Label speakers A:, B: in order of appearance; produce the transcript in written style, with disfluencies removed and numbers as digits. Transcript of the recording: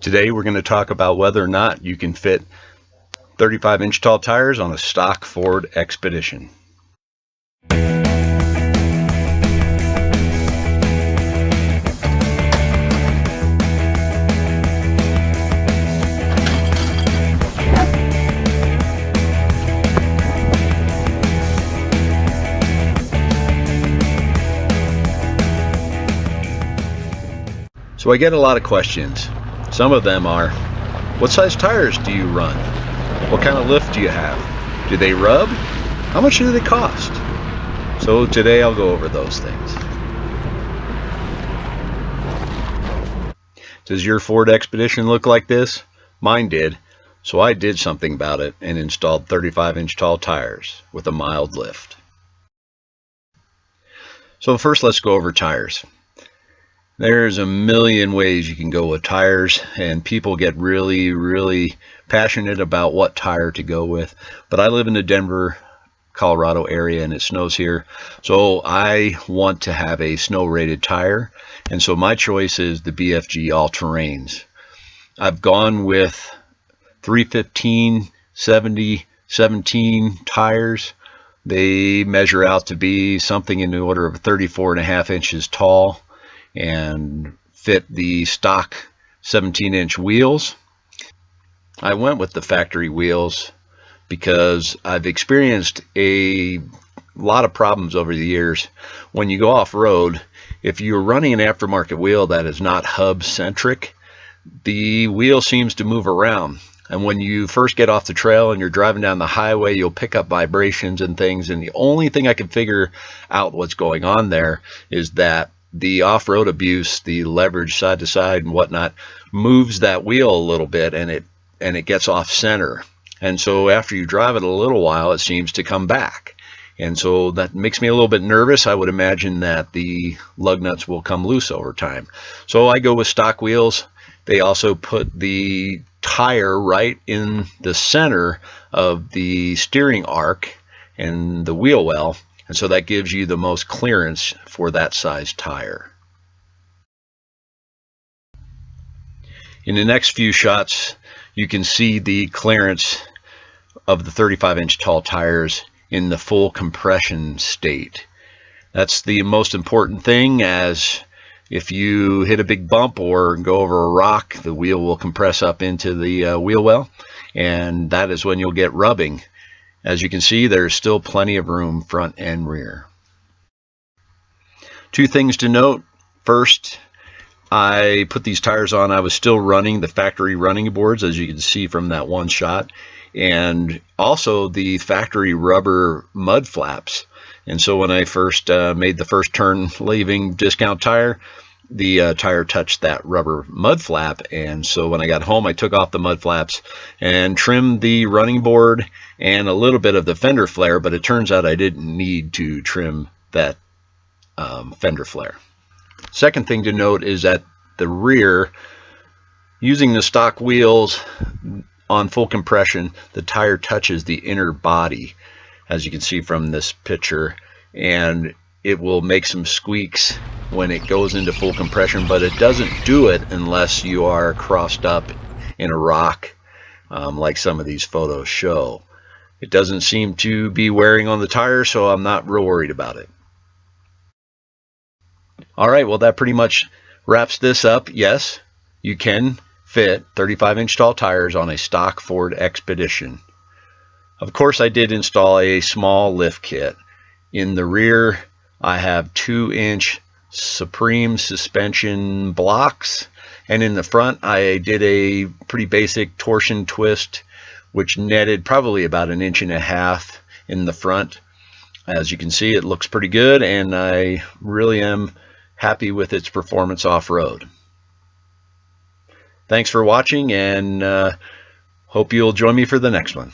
A: Today we're going to talk about whether or not you can fit 35-inch tall tires on a stock Ford Expedition. So I get a lot of questions. Some of them are, what size tires do you run? What kind of lift do you have? Do they rub? How much do they cost? So today I'll go over those things. Does your Ford Expedition look like this? Mine did. So I did something about it and installed 35-inch tall tires with a mild lift. So first let's go over tires. There's a million ways you can go with tires, and people get really passionate about what tire to go with. But I live in the Denver, Colorado area, and it snows here, so I want to have a snow rated tire, and so my choice is the BFG all-terrains. I've gone with 315 70 17 tires. They measure out to be something in the order of 34.5 inches tall and fit the stock 17-inch wheels. I went with the factory wheels because I've experienced a lot of problems over the years. When you go off-road, if you're running an aftermarket wheel that is not hub-centric, the wheel seems to move around. And when you first get off the trail and you're driving down the highway, you'll pick up vibrations and things. And the only thing I can figure out what's going on there is that the off-road abuse, the leverage side to side and whatnot, moves that wheel a little bit, and it gets off center. And so after you drive it a little while, it seems to come back. And so that makes me a little bit nervous. I would imagine that the lug nuts will come loose over time. So I go with stock wheels. They also put the tire right in the center of the steering arc and the wheel well. And so that gives you the most clearance for that size tire. In the next few shots, you can see the clearance of the 35-inch tall tires in the full compression state. That's the most important thing, as if you hit a big bump or go over a rock, the wheel will compress up into the wheel well, and that is when you'll get rubbing. As you can see, there's still plenty of room front and rear. Two things to note. First, I put these tires on, I was still running the factory running boards, as you can see from that one shot, and also the factory rubber mud flaps. And so when I first made the first turn leaving Discount Tire, the tire touched that rubber mud flap, and so when I got home I took off the mud flaps and trimmed the running board and a little bit of the fender flare, but it turns out I didn't need to trim that fender flare. Second thing to note is that the rear, using the stock wheels on full compression, the tire touches the inner body, as you can see from this picture, and it will make some squeaks when it goes into full compression, but it doesn't do it unless you are crossed up in a rock, like some of these photos show. It doesn't seem to be wearing on the tire, so I'm not real worried about it. Alright, well that pretty much wraps this up. Yes, you can fit 35-inch tall tires on a stock Ford Expedition. Of course, I did install a small lift kit. In the rear, I have 2-inch Supreme suspension blocks, and in the front I did a pretty basic torsion twist, which netted probably about 1.5 inches in the front. As you can see, it looks pretty good, and I really am happy with its performance off-road. Thanks for watching, and hope you'll join me for the next one.